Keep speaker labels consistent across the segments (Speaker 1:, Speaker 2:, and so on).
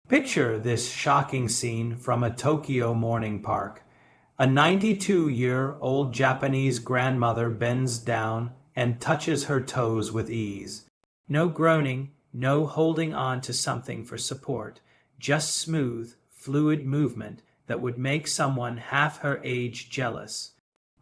Speaker 1: Picture this shocking scene from a Tokyo morning park. A 92-year-old Japanese grandmother bends down and touches her toes with ease. No groaning, no holding on to something for support, just smooth, fluid movement that would make someone half her age jealous.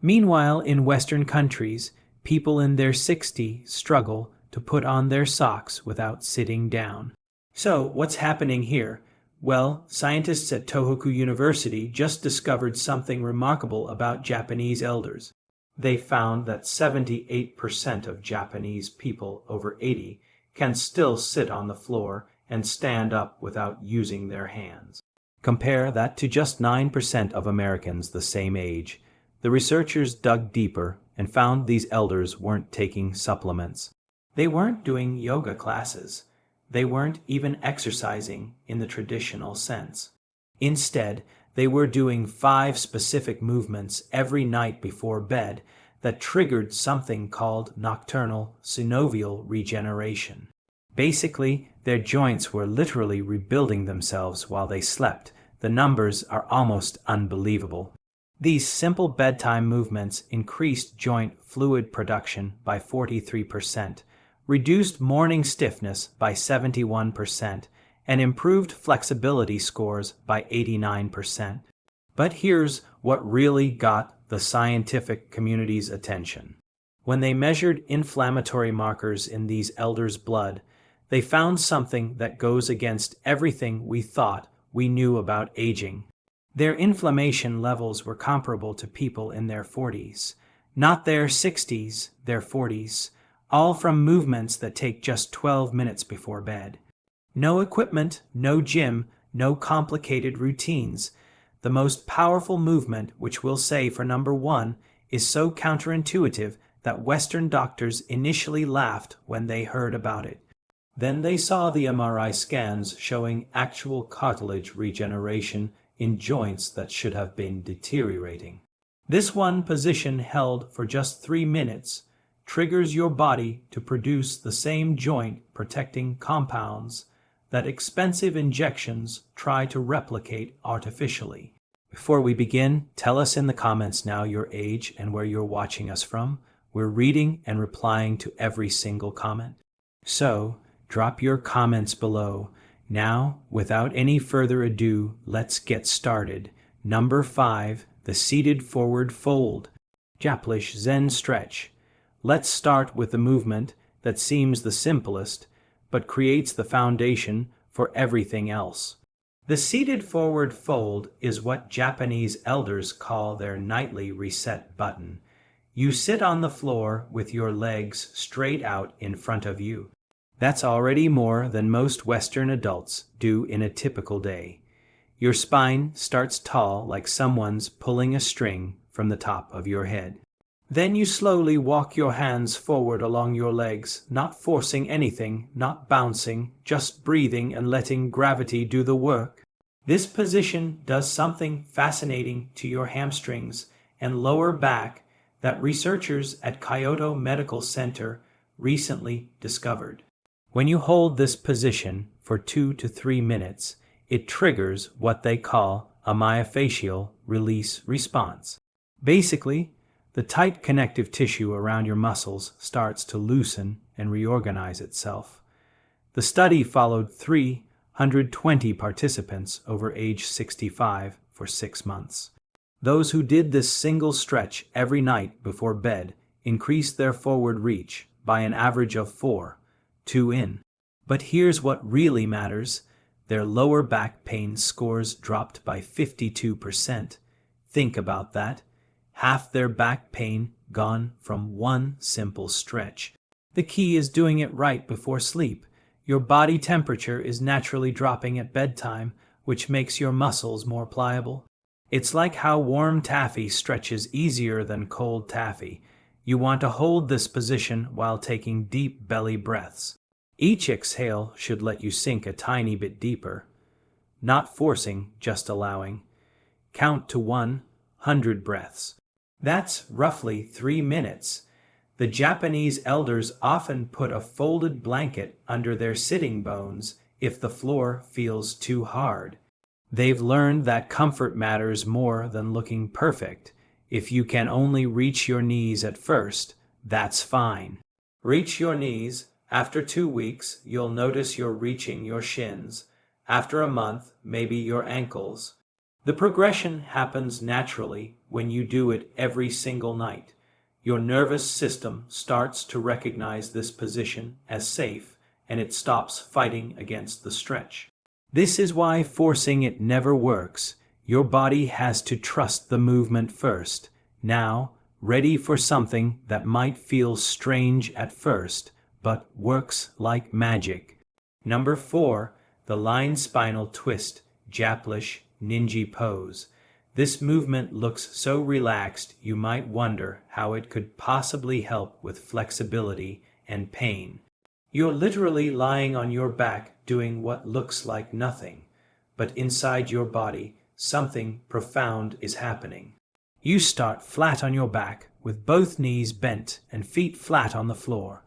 Speaker 1: Meanwhile, in Western countries, people in their 60s struggle to put on their socks without sitting down. So, what's happening here? Well, scientists at Tohoku University just discovered something remarkable about Japanese elders. They found that 78% of Japanese people over 80 can still sit on the floor and stand up without using their hands. Compare that to just 9% of Americans the same age. The researchers dug deeper and found these elders weren't taking supplements. They weren't doing yoga classes. They weren't even exercising in the traditional sense. Instead, they were doing 5 specific movements every night before bed that triggered something called nocturnal synovial regeneration. Basically, their joints were literally rebuilding themselves while they slept. The numbers are almost unbelievable. These simple bedtime movements increased joint fluid production by 43%, reduced morning stiffness by 71%, and improved flexibility scores by 89%. But here's what really got the scientific community's attention. When they measured inflammatory markers in these elders' blood, they found something that goes against everything we thought we knew about aging. Their inflammation levels were comparable to people in their 40s, not their 60s, their 40s, all from movements that take just 12 minutes before bed. No equipment, no gym, no complicated routines. The most powerful movement, which we'll say for number 1, is so counterintuitive that Western doctors initially laughed when they heard about it. Then they saw the MRI scans showing actual cartilage regeneration in joints that should have been deteriorating. This one position held for just 3 minutes triggers your body to produce the same joint protecting compounds that expensive injections try to replicate artificially. Before we begin, tell us in the comments now your age and where you're watching us from. We're reading and replying to every single comment. So, drop your comments below. Now, without any further ado, let's get started. Number 5, the seated forward fold. Japanese Zen stretch. Let's start with the movement that seems the simplest, but creates the foundation for everything else. The seated forward fold is what Japanese elders call their nightly reset button. You sit on the floor with your legs straight out in front of you. That's already more than most Western adults do in a typical day. Your spine starts tall like someone's pulling a string from the top of your head. Then you slowly walk your hands forward along your legs, not forcing anything, not bouncing, just breathing and letting gravity do the work. This position does something fascinating to your hamstrings and lower back that researchers at Kyoto Medical Center recently discovered. When you hold this position for 2 to 3 minutes, it triggers what they call a myofascial release response. Basically, the tight connective tissue around your muscles starts to loosen and reorganize itself. The study followed 320 participants over age 65 for 6 months. Those who did this single stretch every night before bed increased their forward reach by an average of 4, 2 in. But here's what really matters. Their lower back pain scores dropped by 52%. Think about that. Half their back pain gone from one simple stretch. The key is doing it right before sleep. Your body temperature is naturally dropping at bedtime, which makes your muscles more pliable. It's like how warm taffy stretches easier than cold taffy. You want to hold this position while taking deep belly breaths. Each exhale should let you sink a tiny bit deeper. Not forcing, just allowing. Count to 100 breaths. That's roughly 3 minutes. The Japanese elders often put a folded blanket under their sitting bones if the floor feels too hard. They've learned that comfort matters more than looking perfect. If you can only reach your knees at first, that's fine. Reach your knees. After 2 weeks, you'll notice you're reaching your shins. After a month, maybe your ankles. The progression happens naturally when you do it every single night. Your nervous system starts to recognize this position as safe, and it stops fighting against the stretch. This is why forcing it never works. Your body has to trust the movement first. Now, ready for something that might feel strange at first, but works like magic. Number 4, the line spinal twist, Japlish ninja pose. This movement looks so relaxed you might wonder how it could possibly help with flexibility and pain. You're literally lying on your back doing what looks like nothing, but inside your body something profound is happening. You start flat on your back with both knees bent and feet flat on the floor.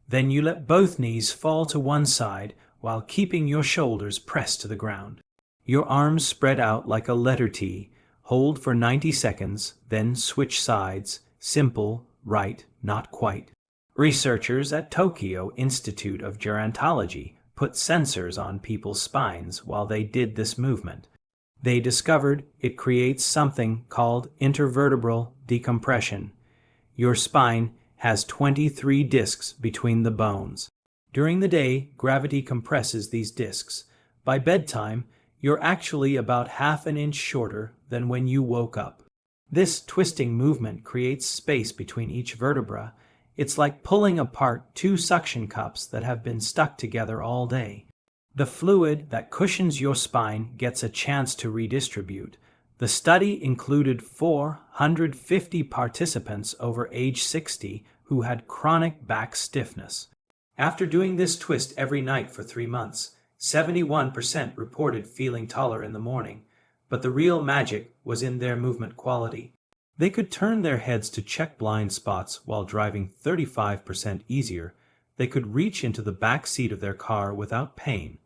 Speaker 1: Then you let both knees fall to one side while keeping your shoulders pressed to the ground. Your arms spread out like a letter T. Hold for 90 seconds, then switch sides. Simple, right, not quite. Researchers at Tokyo Institute of Gerontology put sensors on people's spines while they did this movement. They discovered it creates something called intervertebral decompression. Your spine has 23 discs between the bones. During the day, gravity compresses these discs. By bedtime, you're actually about half an inch shorter than when you woke up. This twisting movement creates space between each vertebra. It's like pulling apart 2 suction cups that have been stuck together all day. The fluid that cushions your spine gets a chance to redistribute. The study included 450 participants over age 60 who had chronic back stiffness. After doing this twist every night for 3 months, 71% reported feeling taller in the morning, but the real magic was in their movement quality. They could turn their heads to check blind spots while driving 35% easier. They could reach into the back seat of their car without pain.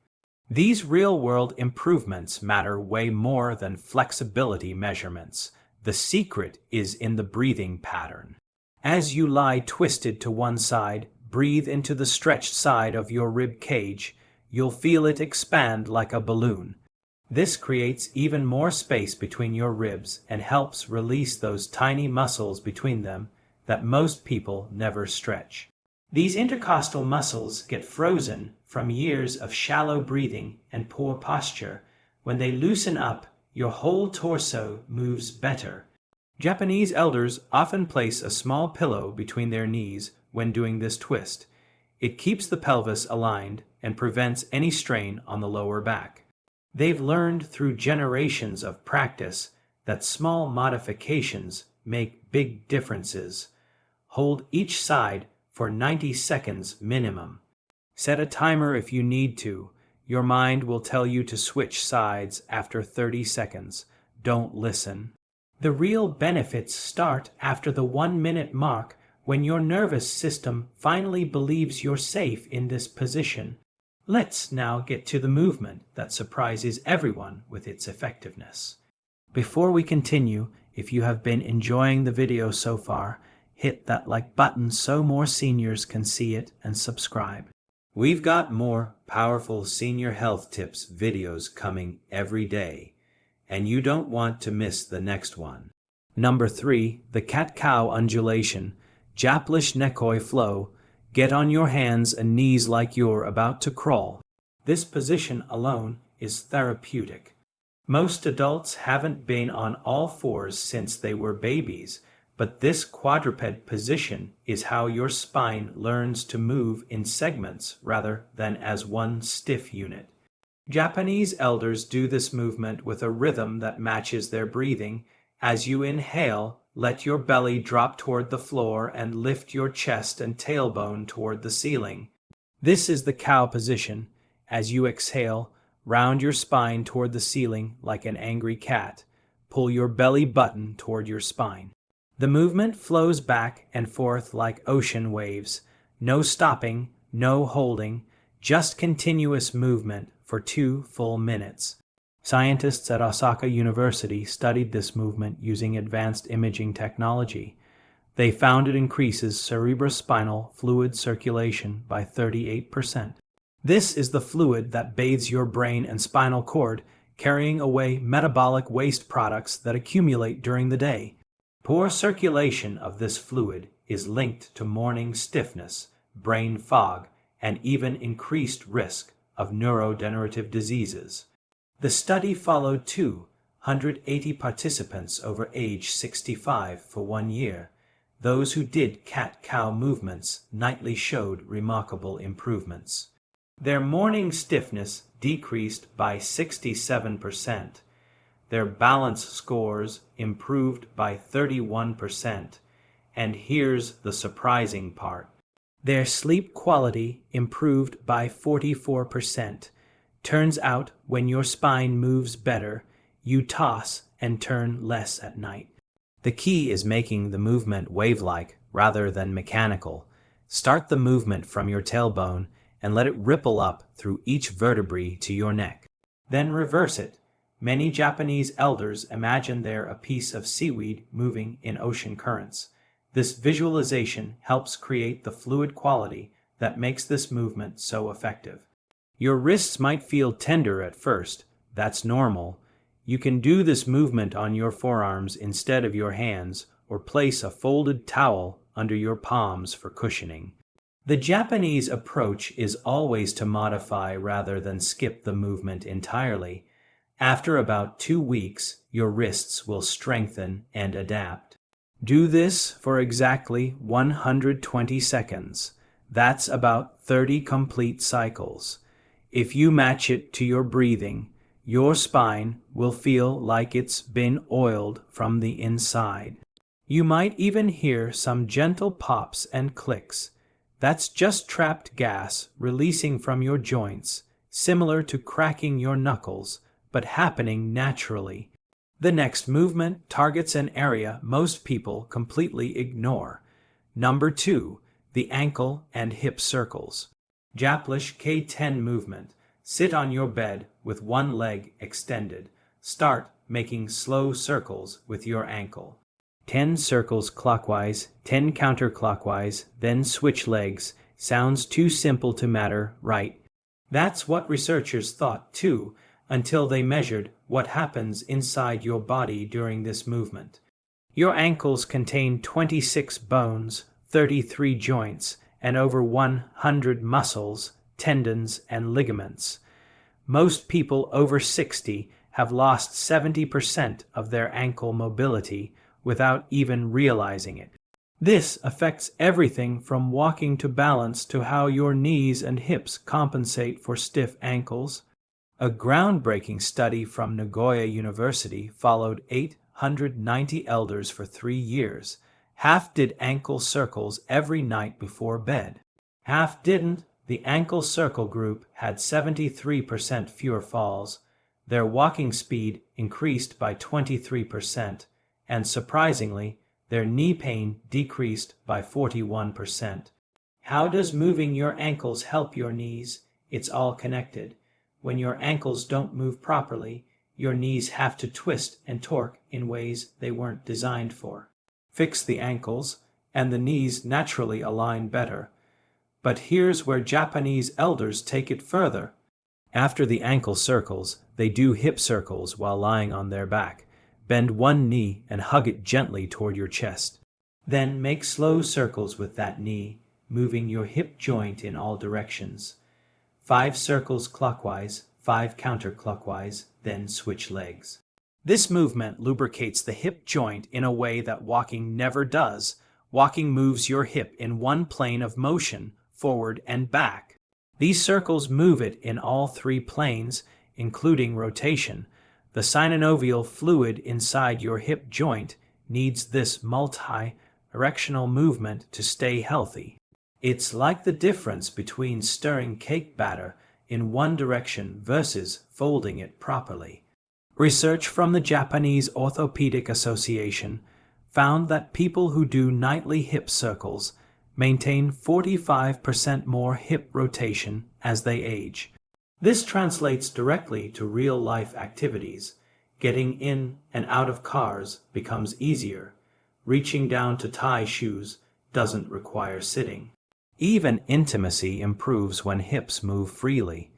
Speaker 1: These real-world improvements matter way more than flexibility measurements. The secret is in the breathing pattern. As you lie twisted to one side, breathe into the stretched side of your rib cage. You'll feel it expand like a balloon. This creates even more space between your ribs and helps release those tiny muscles between them that most people never stretch. These intercostal muscles get frozen from years of shallow breathing and poor posture. When they loosen up, your whole torso moves better. Japanese elders often place a small pillow between their knees when doing this twist. It keeps the pelvis aligned and prevents any strain on the lower back. They've learned through generations of practice that small modifications make big differences. Hold each side for 90 seconds minimum. Set a timer if you need to. Your mind will tell you to switch sides after 30 seconds. Don't listen. The real benefits start after the 1-minute mark when your nervous system finally believes you're safe in this position. Let's now get to the movement that surprises everyone with its effectiveness. Before we continue, if you have been enjoying the video so far, hit that like button so more seniors can see it and subscribe. We've got more powerful senior health tips videos coming every day, and you don't want to miss the next one. Number 3, the cat-cow undulation, Japlish nekoi flow. Get on your hands and knees like you're about to crawl. This position alone is therapeutic. Most adults haven't been on all fours since they were babies, but this quadruped position is how your spine learns to move in segments rather than as one stiff unit. Japanese elders do this movement with a rhythm that matches their breathing. As you inhale, let your belly drop toward the floor and lift your chest and tailbone toward the ceiling. This is the cow position. As you exhale, round your spine toward the ceiling like an angry cat. Pull your belly button toward your spine. The movement flows back and forth like ocean waves. No stopping, no holding, just continuous movement for 2 full minutes. Scientists at Osaka University studied this movement using advanced imaging technology. They found it increases cerebrospinal fluid circulation by 38%. This is the fluid that bathes your brain and spinal cord, carrying away metabolic waste products that accumulate during the day. Poor circulation of this fluid is linked to morning stiffness, brain fog, and even increased risk of neurodegenerative diseases. The study followed 280 participants over age 65 for 1 year. Those who did cat-cow movements nightly showed remarkable improvements. Their morning stiffness decreased by 67%. Their balance scores improved by 31%. And here's the surprising part. Their sleep quality improved by 44%. Turns out when your spine moves better, you toss and turn less at night. The key is making the movement wave-like rather than mechanical. Start the movement from your tailbone and let it ripple up through each vertebrae to your neck. Then reverse it. Many Japanese elders imagine they're a piece of seaweed moving in ocean currents. This visualization helps create the fluid quality that makes this movement so effective. Your wrists might feel tender at first. That's normal. You can do this movement on your forearms instead of your hands, or place a folded towel under your palms for cushioning. The Japanese approach is always to modify rather than skip the movement entirely. After about 2 weeks, your wrists will strengthen and adapt. Do this for exactly 120 seconds. That's about 30 complete cycles. If you match it to your breathing, your spine will feel like it's been oiled from the inside. You might even hear some gentle pops and clicks. That's just trapped gas releasing from your joints, similar to cracking your knuckles, but happening naturally. The next movement targets an area most people completely ignore. Number 2, the ankle and hip circles. Japlish K10 movement. Sit on your bed with one leg extended. Start making slow circles with your ankle. 10 circles clockwise, 10 counterclockwise, then switch legs. Sounds too simple to matter, right? That's what researchers thought too, until they measured what happens inside your body during this movement. Your ankles contain 26 bones, 33 joints, and over 100 muscles, tendons, and ligaments. Most people over 60 have lost 70% of their ankle mobility without even realizing it. This affects everything from walking to balance to how your knees and hips compensate for stiff ankles. A groundbreaking study from Nagoya University followed 890 elders for 3 years. Half did ankle circles every night before bed. Half didn't. The ankle circle group had 73% fewer falls. Their walking speed increased by 23%, and surprisingly, their knee pain decreased by 41%. How does moving your ankles help your knees? It's all connected. When your ankles don't move properly, your knees have to twist and torque in ways they weren't designed for. Fix the ankles, and the knees naturally align better. But here's where Japanese elders take it further. After the ankle circles, they do hip circles while lying on their back. Bend one knee and hug it gently toward your chest. Then make slow circles with that knee, moving your hip joint in all directions. 5 circles clockwise, 5 counterclockwise, then switch legs. This movement lubricates the hip joint in a way that walking never does. Walking moves your hip in one plane of motion, forward and back. These circles move it in all 3 planes, including rotation. The synovial fluid inside your hip joint needs this multi-directional movement to stay healthy. It's like the difference between stirring cake batter in one direction versus folding it properly. Research from the Japanese Orthopedic Association found that people who do nightly hip circles maintain 45% more hip rotation as they age. This translates directly to real-life activities. Getting in and out of cars becomes easier. Reaching down to tie shoes doesn't require sitting. Even intimacy improves when hips move freely.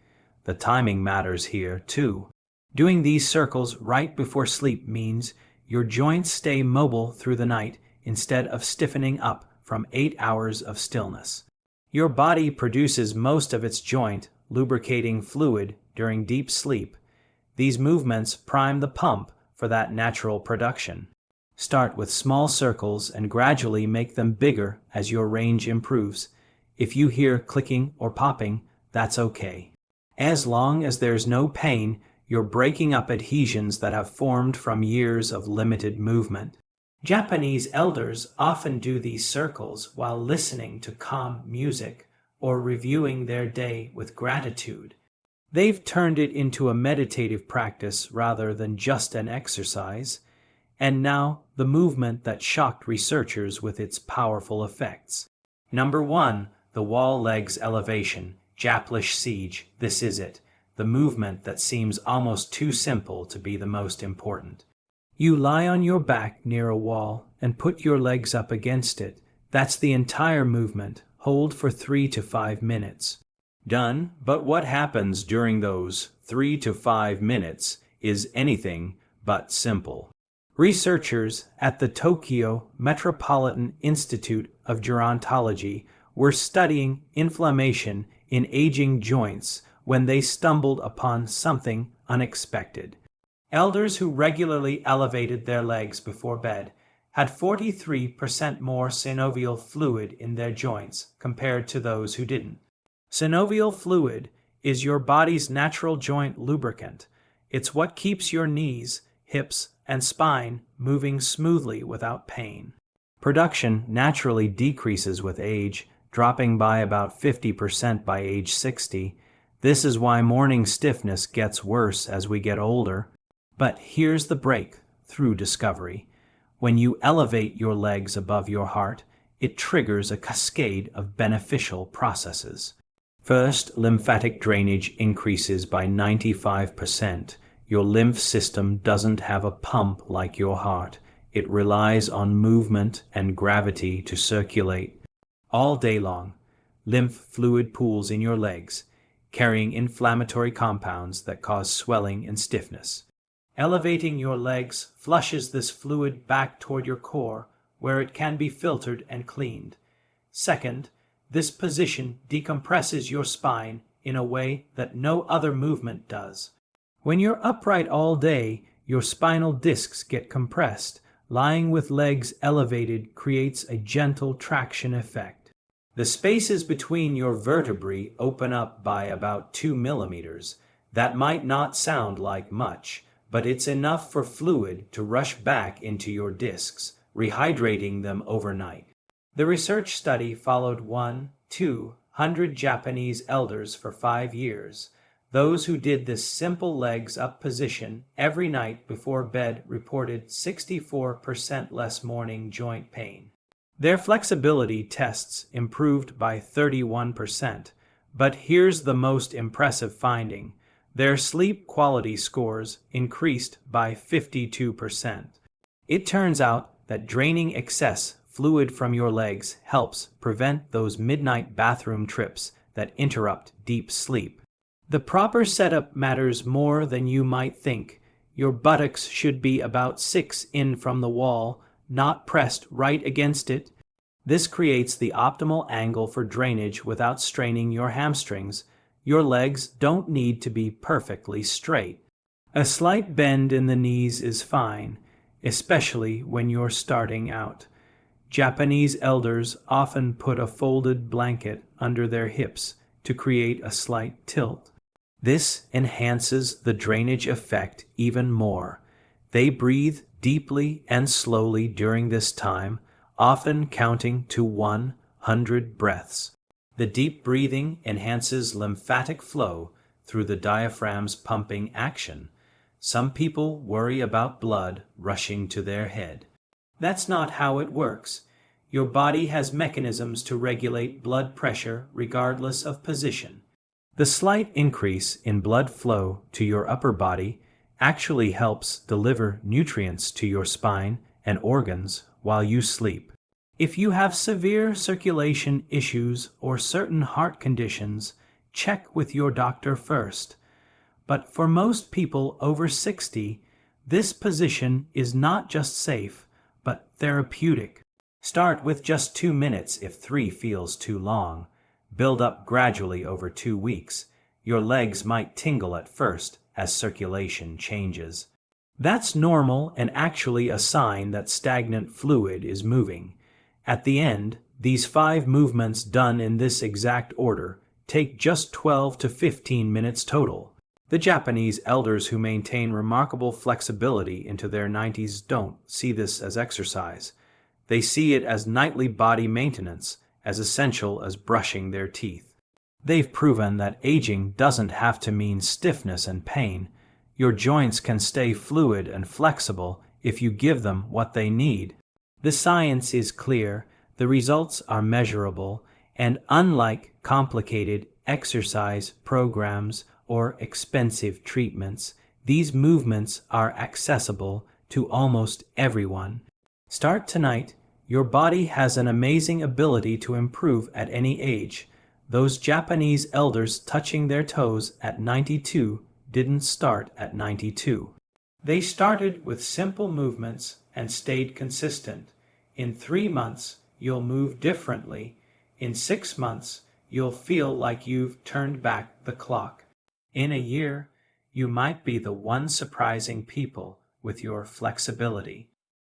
Speaker 1: The timing matters here, too. Doing these circles right before sleep means your joints stay mobile through the night instead of stiffening up from 8 hours of stillness. Your body produces most of its joint lubricating fluid during deep sleep. These movements prime the pump for that natural production. Start with small circles and gradually make them bigger as your range improves. If you hear clicking or popping, that's okay. As long as there's no pain, you're breaking up adhesions that have formed from years of limited movement. Japanese elders often do these circles while listening to calm music or reviewing their day with gratitude. They've turned it into a meditative practice rather than just an exercise, and now the movement that shocked researchers with its powerful effects. Number 1, the wall legs elevation, Japlish siege. This is it, the movement that seems almost too simple to be the most important. You lie on your back near a wall and put your legs up against it. That's the entire movement. Hold for 3 to 5 minutes. Done, but what happens during those 3 to 5 minutes is anything but simple. Researchers at the Tokyo Metropolitan Institute of Gerontology were studying inflammation in aging joints when they stumbled upon something unexpected. Elders who regularly elevated their legs before bed had 43% more synovial fluid in their joints compared to those who didn't. Synovial fluid is your body's natural joint lubricant. It's what keeps your knees, hips, and spine moving smoothly without pain. Production naturally decreases with age, dropping by about 50% by age 60. This is why morning stiffness gets worse as we get older. But here's the breakthrough discovery. When you elevate your legs above your heart, it triggers a cascade of beneficial processes. First, lymphatic drainage increases by 95%. Your lymph system doesn't have a pump like your heart. It relies on movement and gravity to circulate. All day long, lymph fluid pools in your legs, carrying inflammatory compounds that cause swelling and stiffness. Elevating your legs flushes this fluid back toward your core, where it can be filtered and cleaned. Second, this position decompresses your spine in a way that no other movement does. When you're upright all day, your spinal discs get compressed. Lying with legs elevated creates a gentle traction effect. The spaces between your vertebrae open up by about 2 millimeters. That might not sound like much, but it's enough for fluid to rush back into your discs, rehydrating them overnight. The research study followed 200 Japanese elders for 5 years. Those who did this simple legs up position every night before bed reported 64% less morning joint pain. Their flexibility tests improved by 31%. But here's the most impressive finding. Their sleep quality scores increased by 52%. It turns out that draining excess fluid from your legs helps prevent those midnight bathroom trips that interrupt deep sleep. The proper setup matters more than you might think. Your buttocks should be about 6 in from the wall, not pressed right against it. This creates the optimal angle for drainage without straining your hamstrings. Your legs don't need to be perfectly straight. A slight bend in the knees is fine, especially when you're starting out. Japanese elders often put a folded blanket under their hips to create a slight tilt. This enhances the drainage effect even more. They breathe deeply and slowly during this time, often counting to 100 breaths. The deep breathing enhances lymphatic flow through the diaphragm's pumping action. Some people worry about blood rushing to their head. That's not how it works. Your body has mechanisms to regulate blood pressure regardless of position. The slight increase in blood flow to your upper body actually helps deliver nutrients to your spine and organs while you sleep. If you have severe circulation issues or certain heart conditions, check with your doctor first. But for most people over 60, this position is not just safe, but therapeutic. Start with just 2 minutes if 3 feels too long. Build up gradually over 2 weeks. Your legs might tingle at first as circulation changes. That's normal and actually a sign that stagnant fluid is moving. At the end, these 5 movements done in this exact order take just 12 to 15 minutes total. The Japanese elders who maintain remarkable flexibility into their 90s don't see this as exercise. They see it as nightly body maintenance, as essential as brushing their teeth. They've proven that aging doesn't have to mean stiffness and pain. Your joints can stay fluid and flexible if you give them what they need. The science is clear, the results are measurable, and unlike complicated exercise programs or expensive treatments, these movements are accessible to almost everyone. Start tonight. Your body has an amazing ability to improve at any age. Those Japanese elders touching their toes at 92 didn't start at 92. They started with simple movements and stayed consistent. In 3 months, you'll move differently. In 6 months, you'll feel like you've turned back the clock. In a year, you might be the one surprising people with your flexibility.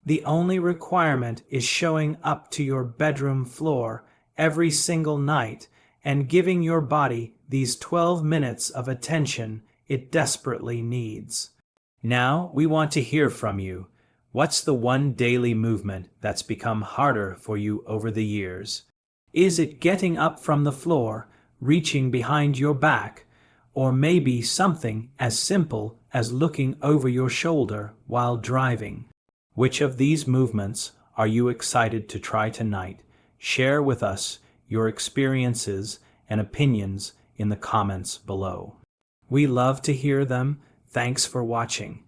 Speaker 1: The only requirement is showing up to your bedroom floor every single night and giving your body these 12 minutes of attention it desperately needs. Now we want to hear from you. What's the one daily movement that's become harder for you over the years? Is it getting up from the floor, reaching behind your back, or maybe something as simple as looking over your shoulder while driving? Which of these movements are you excited to try tonight? Share with us your experiences and opinions in the comments below. We love to hear them. Thanks for watching.